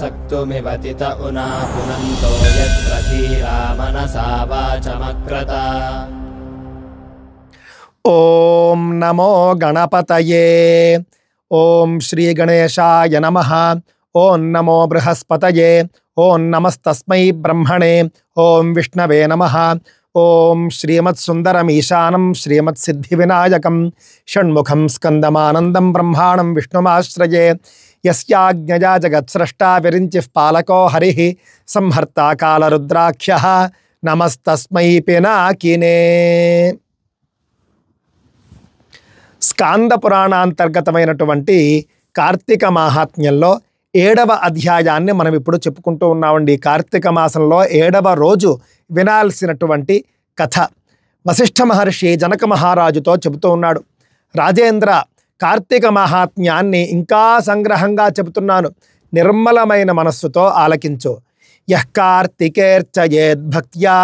सक्तुमिवतित उना पुनन्तो यत्र धीरा मनसा वाचमक्रत। ओम नमो गणपतये। ओम श्री गणेशाय नमः। ओम नमो बृहस्पतये। ओम नमस्तस्मै ब्रह्मणे। ओम विष्णवे नमः। ओम श्रीमत्सुंदरमीशानं श्रीमत्सिद्धिविनायकं षण्मुखं स्कन्दमानन्दं ब्रह्माणं विष्णुमाश्रये। यस्याज्ञया जगत्स्रष्टा विरिञ्चिः पालको हरिः संहर्ता कालरुद्राख्यः नमस्तस्मै पिनाकिने। స్కాంద పురాణాంతర్గతమైనటువంటి కార్తీక మాహాత్మ్యంలో 7వ అధ్యాయాన్ని మనం ఇప్పుడు చెప్పుకుంటూ ఉన్నామండి. కార్తీక మాసంలో 7వ రోజు వినాల్సినటువంటి కథ వశిష్ఠ మహర్షి జనక మహారాజుతో చెబుతూ ఉన్నాడు. రాజేంద్ర, కార్తీక మహాత్మ్యాన్ని ఇంకా సంగ్రహంగా చెబుతున్నాను, నిర్మలమైన మనస్సుతో ఆలకించు. యః కార్తికేర్చయేద్భక్త్యా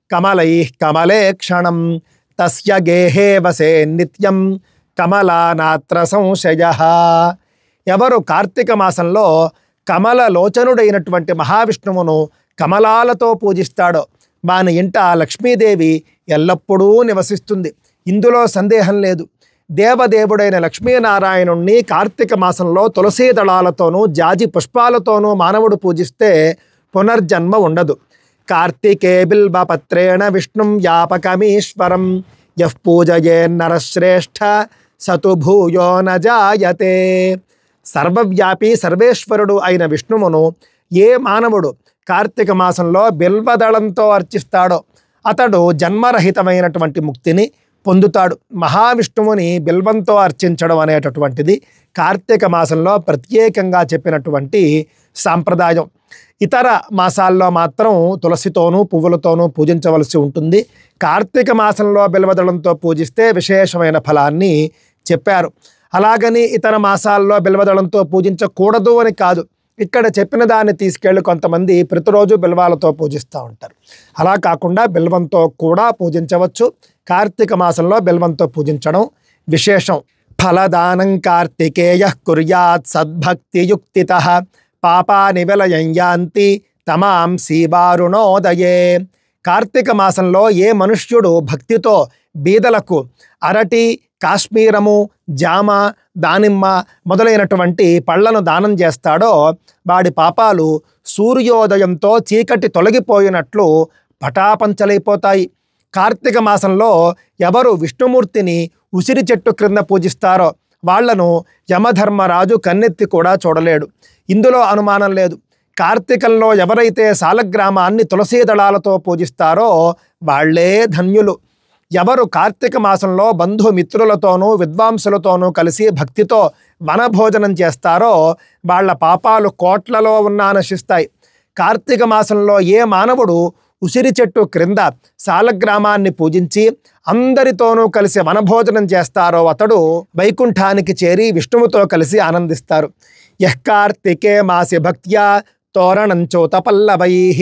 కమలైః కమలే క్షణం తస్య గేహే వసే నిత్యం కమలానాత్ర సంశయః. ఎవరు కార్తీక మాసంలో కమల లోచనుడైనటువంటి మహావిష్ణువును కమలాలతో పూజిస్తాడో వాని ఇంట లక్ష్మీదేవి ఎల్లప్పుడూ నివసిస్తుంది. ఇందులో సందేహం లేదు. దేవదేవుడైన లక్ష్మీనారాయణుణ్ణి కార్తీక మాసంలో తులసీ దళాలతోనూ జాజి పుష్పాలతోనూ మానవుడు పూజిస్తే పునర్జన్మ ఉండదు. కార్తీకే బిల్వపత్రేణ విష్ణుం వ్యాపకమీశ్వరం యః పూజయేన్నరశ్రేష్ఠ సతు భూయో న జాయతే. సర్వవ్యాపి సర్వేశ్వరుడు అయిన విష్ణువును ఏ మానవుడు కార్తీక మాసంలో బిల్వదళంతో అర్చిస్తాడో అతడు జన్మరహితమైనటువంటి ముక్తిని పొందుతాడు. మహావిష్ణువుని బిల్వంతో అర్చించడం అనేటటువంటిది కార్తీక మాసంలో ప్రత్యేకంగా చెప్పినటువంటి సాంప్రదాయం. ఇతర మాసాల్లో మాత్రం తులసితోనూ పువ్వులతోనూ పూజించవలసి ఉంటుంది. కార్తీక మాసంలో బిల్వదళంతో పూజిస్తే విశేషమైన ఫలాన్ని చెప్పారు. అలాగని ఇతర మాసాల్లో బిల్వదళంతో పూజించకూడదు అని కాదు. ఇక్కడ చెప్పిన దాన్ని తీసుకెళ్ళి కొంతమంది ప్రతిరోజు బిల్వాలతో పూజిస్తూ ఉంటారు. అలా కాకుండా బిల్వంతో కూడా పూజించవచ్చు. కార్తీక మాసంలో బిల్వంతో పూజించడం విశేషం. ఫలదానం కార్తికేయః కుర్యాత్ సద్భక్తియుక్తితః పాపాని విలయం యాంతి తమాంసి వారుణోదయే. కార్తీక మాసంలో ఏ మనుష్యుడు భక్తితో బీదలకు అరటి, కాశ్మీరము, జామ, దానిమ్మ మొదలైనటువంటి పళ్లను దానం చేస్తాడో వాడి పాపాలు సూర్యోదయంతో చీకటి తొలగిపోయినట్లు పటాపంచలైపోతాయి. కార్తీక మాసంలో ఎవరు విష్ణుమూర్తిని ఉసిరి చెట్టు క్రింద పూజిస్తారో వాళ్లను యమధర్మరాజు కన్నెత్తి కూడా చూడలేడు. ఇందులో అనుమానం లేదు. కార్తీకంలో ఎవరైతే సాలగ్రామాన్ని తులసీ దళాలతో పూజిస్తారో వాళ్లే ధన్యులు. ఎవరు కార్తీక మాసంలో బంధుమిత్రులతోనూ విద్వాంసులతోనూ కలిసి భక్తితో వనభోజనం చేస్తారో వాళ్ళ పాపాలు కోట్లలో ఉన్నా నశిస్తాయి. కార్తీక మాసంలో ఏ మానవుడు ఉసిరి చెట్టు క్రింద సాలగ్రామాన్ని పూజించి అందరితోనూ కలిసి వనభోజనం చేస్తారో అతడు వైకుంఠానికి చేరి విష్ణువుతో కలిసి ఆనందిస్తారు. యః కార్తికే మాసి భక్త్యా తోరణంచోత పల్లవైః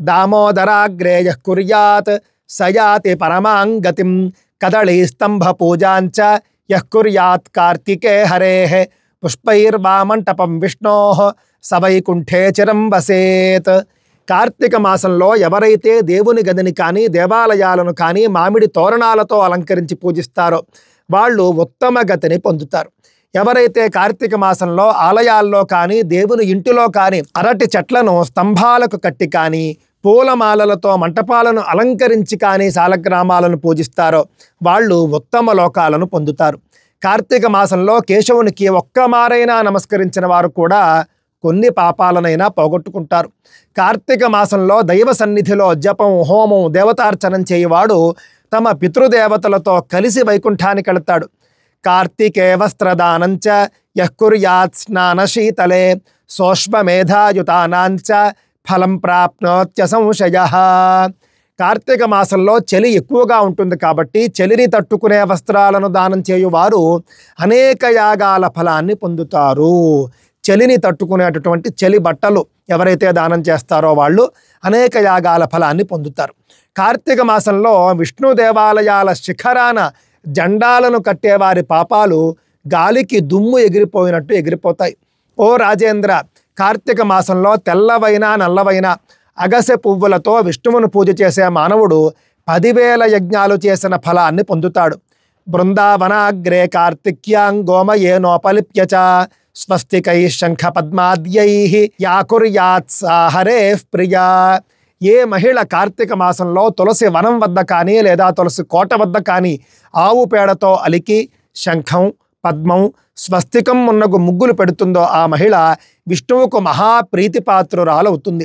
దామోదరాగ్రే యః కుర్యాత్ సయాతి పరమాంగతిం కదళీస్తంభ పూజాంచ యః కుర్యాత్ కార్తికే హరేః పుష్పైర్వా మంటపం విష్ణోః స వైకుంఠే చిరం వసేత్. కార్తీక మాసంలో ఎవరైతే దేవుని గదిని కానీ దేవాలయాలను కానీ మామిడి తోరణాలతో అలంకరించి పూజిస్తారో వాళ్ళు ఉత్తమ గతిని పొందుతారు. ఎవరైతే కార్తీక మాసంలో ఆలయాల్లో కానీ దేవుని ఇంటిలో కానీ అరటి చెట్లను స్తంభాలకు కట్టి కానీ పూలమాలలతో మంటపాలను అలంకరించి కానీ సాలగ్రామాలను పూజిస్తారో వాళ్ళు ఉత్తమ లోకాలను పొందుతారు. కార్తీక మాసంలో కేశవునికి ఒక్క మారైనా నమస్కరించిన వారు కూడా కొన్ని పాపాలనైనా పోగొట్టుకుంటారు. కార్తీక మాసంలో దైవ సన్నిధిలో జపం, హోమం, దేవతార్చనం చేయవాడు తమ పితృదేవతలతో కలిసి వైకుంఠానికి వెళతాడు. కార్తీకే వస్త్రదానంచ యః కుర్యాత్ స్నానశీతలే సోష్మమేధాయుతానాంచ ఫలం ప్రాప్నోత్య సంశయః. కార్తీక మాసంలో చలి ఎక్కువగా ఉంటుంది కాబట్టి చలిని తట్టుకునే వస్త్రాలను దానం చేయువారు అనేక యాగాల ఫలాన్ని పొందుతారు. చలిని తట్టుకునేటటువంటి చలి బట్టలు ఎవరైతే దానం చేస్తారో వాళ్ళు అనేక యాగాల ఫలాన్ని పొందుతారు. కార్తీక మాసంలో విష్ణు దేవాలయాల శిఖరాన జెండాలను కట్టేవారి పాపాలు గాలికి దుమ్ము ఎగిరిపోయినట్టు ఎగిరిపోతాయి. ఓ రాజేంద్ర, కార్తీక మాసంలో తెల్లవైన నల్లవైన అగసె పువ్వులతో విష్ణువును పూజ చేసే మానవుడు 10,000 యజ్ఞాలు చేసిన ఫలాన్ని పొందుతాడు. బృందావనాగ్రే కార్తిక్యాం గోమయేనోపలిప్య చ స్వస్తికై శంఖ పద్మాద్యై యాకుర్యాత్ సాహరే ప్రియా. ఏ మహిళ కార్తీక మాసంలో తులసి వనం వద్ద కానీ లేదా తులసి కోట వద్ద కానీ ఆవు పేడతో అలికి శంఖం పద్మం స్వస్తికం మున్నగు ముగ్గులు పెడుతుందో ఆ మహిళ విష్ణువుకు మహాప్రీతిపాత్రురాలవుతుంది.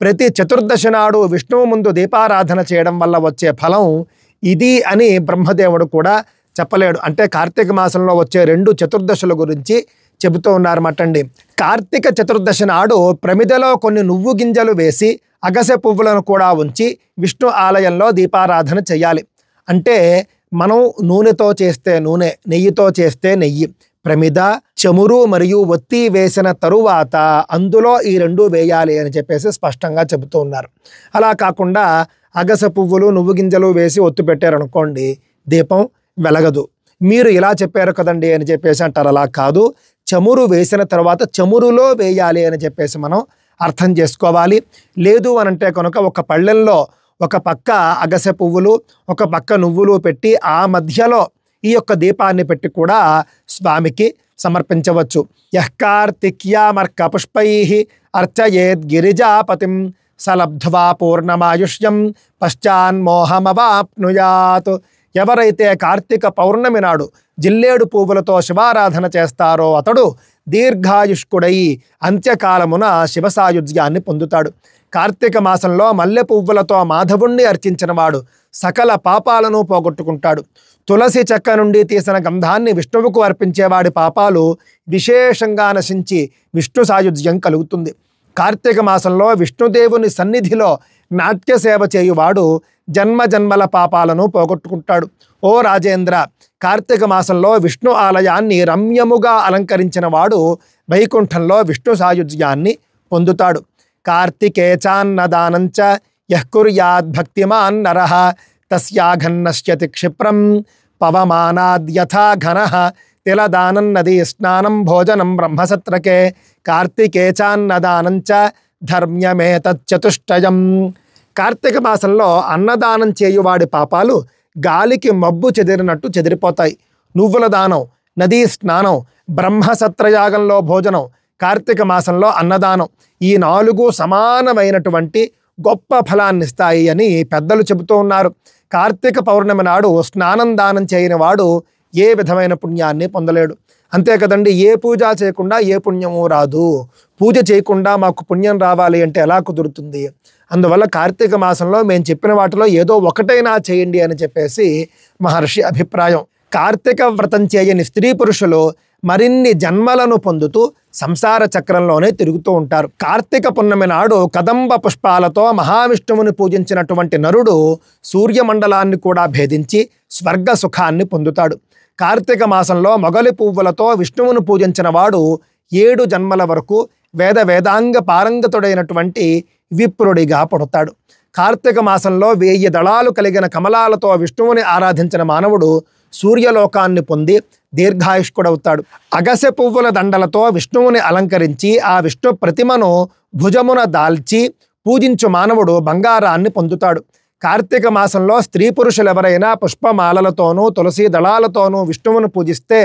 ప్రతి చతుర్దశి నాడు విష్ణువు ముందు దీపారాధన చేయడం వల్ల వచ్చే ఫలం ఇది అని బ్రహ్మదేవుడు కూడా చెప్పలేడు. అంటే కార్తీక మాసంలో వచ్చే 2 చతుర్దశుల గురించి చెబుతూ ఉన్నారన్నమాట. కార్తీక చతుర్దశి నాడు ప్రమిదలో కొన్ని నువ్వు గింజలు వేసి అగసె పువ్వులను కూడా ఉంచి విష్ణు ఆలయంలో దీపారాధన చేయాలి. అంటే మనం నూనెతో చేస్తే నూనె, నెయ్యితో చేస్తే నెయ్యి, ప్రమిద, చమురు మరియు ఒత్తి వేసిన తరువాత అందులో ఈ 2 వేయాలి అని చెప్పేసి స్పష్టంగా చెబుతూ ఉన్నారు. అలా కాకుండా అగసె పువ్వులు నువ్వు గింజలు వేసి ఒత్తు పెట్టారనుకోండి, దీపం వెలగదు. మీరు ఇలా చెప్పారు కదండి అని చెప్పేసి అంటారు. అలా కాదు, చమురు వేసిన తర్వాత చమురులో వేయాలి అని చెప్పేసి మనం అర్థం చేసుకోవాలి. లేదు అనంటే కనుక ఒక పళ్ళెంలో ఒక పక్క అగసె పువ్వులు ఒక పక్క నువ్వులు పెట్టి ఆ మధ్యలో ఈ యొక్క దీపాన్ని పెట్టి కూడా స్వామికి సమర్పించవచ్చు. యః కార్తిక్యామర్క పుష్పై అర్చయేద్ గిరిజాపతిం సలబ్ధ్వా పూర్ణమాయుష్యం పశ్చాన్మోహమవాప్నుయాత్. ఎవరైతే కార్తీక పౌర్ణమి నాడు జిల్లేడు పువ్వులతో శివారాధన చేస్తారో అతడు దీర్ఘాయుష్కుడై అంత్యకాలమున శివసాయుజ్యాన్ని పొందుతాడు. కార్తీక మాసంలో మల్లె పువ్వులతో మాధవుణ్ణి అర్చించిన వాడు సకల పాపాలను పోగొట్టుకుంటాడు. తులసి చెక్క నుండి తీసిన గంధాన్ని విష్ణువుకు అర్పించేవాడి పాపాలు విశేషంగా నశించి విష్ణు సాయుధ్యం కలుగుతుంది. కార్తీక మాసంలో విష్ణుదేవుని సన్నిధిలో నాట్య సేవ చేయువాడు జన్మ జన్మల పాపాలను పోగొట్టుకుంటాడు. ఓ రాజేంద్ర, కార్తీక మాసంలో విష్ణు ఆలయాన్ని రమ్యముగా అలంకరించిన వాడు వైకుంఠంలో విష్ణు సాయుధ్యాన్ని పొందుతాడు. కార్తికే చాన్నదానంచ యః కుర్యాద్ భక్తిమాన్ నరః తస్యాఘన్నశ్యతి క్షిప్రం పవమానాద్యథా ఘనః తిలదానం నదీ స్నానం భోజనం బ్రహ్మసత్రకే కార్తికే చాన్నదానంచ ధర్మ్యమేతచ్చతుష్టయం. కార్తీక మాసంలో అన్నదానం చేయువాడి పాపాలు గాలికి మబ్బు చెదిరినట్టు చెదిరిపోతాయి. నువ్వుల దానం, నదీ స్నానం, బ్రహ్మసత్రయాగంలో భోజనం, కార్తీక మాసంలో అన్నదానం, ఈ 4 సమానమైనటువంటి గొప్ప ఫలాన్నిస్తాయి అని పెద్దలు చెబుతూ ఉన్నారు. కార్తీక పౌర్ణమి నాడు స్నానం దానం చేయని వాడు ఏ విధమైన పుణ్యాన్ని పొందలేడు. అంతే కదండి, ఏ పూజ చేయకుండా ఏ పుణ్యము రాదు. పూజ చేయకుండా మాకు పుణ్యం రావాలి అంటే ఎలా కుదురుతుంది? అందువల్ల కార్తీక మాసంలో మేము చెప్పిన వాటిలో ఏదో ఒకటైనా చేయండి అని చెప్పేసి మహర్షి అభిప్రాయం. కార్తీక వ్రతం చేయని స్త్రీ పురుషులు మరిన్ని జన్మలను పొందుతూ సంసార చక్రంలోనే తిరుగుతూ ఉంటారు. కార్తీక పున్నమి నాడు కదంబ పుష్పాలతో మహావిష్ణువుని పూజించినటువంటి నరుడు సూర్యమండలాన్ని కూడా భేదించి స్వర్గ సుఖాన్ని పొందుతాడు. కార్తీక మాసంలో మొగలి పువ్వులతో విష్ణువును పూజించిన వాడు 7 జన్మల వరకు వేదాంగ పారంగతుడైనటువంటి విప్రుడిగా పుడతాడు. కార్తీక మాసంలో 1000 దళాలు కలిగిన కమలాలతో విష్ణువుని ఆరాధించిన మానవుడు సూర్యలోకాన్ని పొంది దీర్ఘాయుష్కుడవుతాడు. అగసె పువ్వుల దండలతో విష్ణువుని అలంకరించి ఆ విష్ణు ప్రతిమను భుజమున దాల్చి పూజించు మానవుడు బంగారాన్ని పొందుతాడు. కార్తీక మాసంలో స్త్రీ పురుషులు ఎవరైనా పుష్పమాలలతోనూ తులసి దళాలతోనూ విష్ణువును పూజిస్తే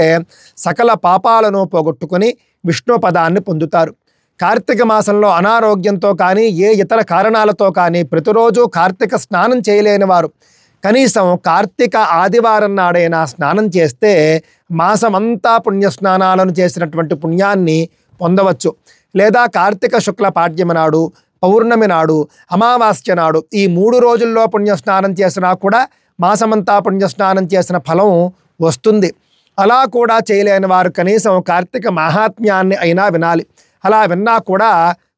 సకల పాపాలను పోగొట్టుకుని విష్ణు పదాన్ని పొందుతారు. కార్తీక మాసంలో అనారోగ్యంతో కానీ ఏ ఇతర కారణాలతో కానీ ప్రతిరోజు కార్తీక స్నానం చేయలేని వారు కనీసం కార్తీక ఆదివారం నాడైనా స్నానం చేస్తే మాసమంతా పుణ్యస్నానాలను చేసినటువంటి పుణ్యాన్ని పొందవచ్చు. లేదా కార్తీక శుక్ల పాడ్యమి నాడు, పౌర్ణమి నాడు, అమావాస్య నాడు ఈ 3 రోజుల్లో పుణ్యస్నానం చేసినా కూడా మాసమంతా పుణ్యస్నానం చేసిన ఫలం వస్తుంది. అలా కూడా చేయలేని వారు కనీసం కార్తీక మహాత్మ్యాన్ని అయినా వినాలి. అలా విన్నా కూడా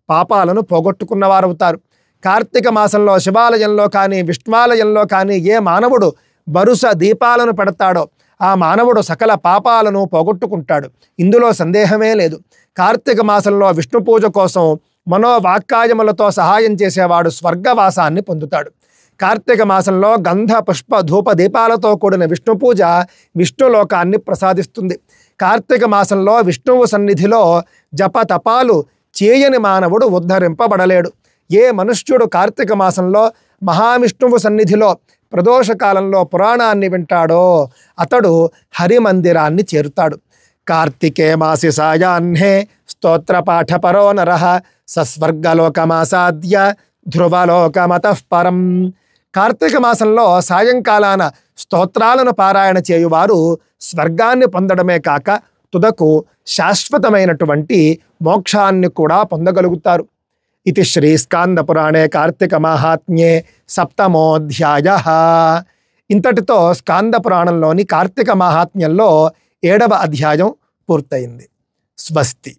పాపాలను పోగొట్టుకున్నవారు అవుతారు. కార్తీక మాసంలో శివాలయంలో కానీ విష్ణువాలయంలో కానీ ఏ మానవుడు వరుస దీపాలను పెడతాడో ఆ మానవుడు సకల పాపాలను పోగొట్టుకుంటాడు. ఇందులో సందేహమే లేదు. కార్తీక మాసంలో విష్ణు పూజ కోసం మనోవాక్కాయములతో సహాయం చేసేవాడు స్వర్గవాసాన్ని పొందుతాడు. కార్తీక మాసంలో గంధ పుష్ప ధూప దీపాలతో కూడిన విష్ణు పూజ విష్ణులోకాన్ని ప్రసాదిస్తుంది. కార్తీక మాసంలో విష్ణువు సన్నిధిలో జప తపాలు చేయని మానవుడు ఉద్ధరింపబడలేడు. ఏ మనుష్యుడు కార్తీక మాసంలో మహావిష్ణువు సన్నిధిలో ప్రదోషకాలంలో పురాణాన్ని వింటాడో అతడు హరిమందిరాన్ని చేరుతాడు. కార్తికే మాసి సాయాహ్నే స్తోత్రపాఠపరో నరః సస్వర్గలోకమాసాద్య ధ్రువలోకమతః పరం. కార్తీక మాసంలో సాయంకాలాన స్తోత్రాలను పారాయణ చేయువారు స్వర్గాన్ని పొందడమే కాక తుదకు శాశ్వతమైనటువంటి మోక్షాన్ని కూడా పొందగలుగుతారు. ఇది శ్రీ స్కాంద పురాణే కార్తీక మాహాత్మ్యే సప్తమోధ్యాయః. ఇంతటితో స్కాంద పురాణంలోని కార్తీక మాహాత్మ్యంలో 7వ అధ్యాయం పూర్తయింది. స్వస్తి.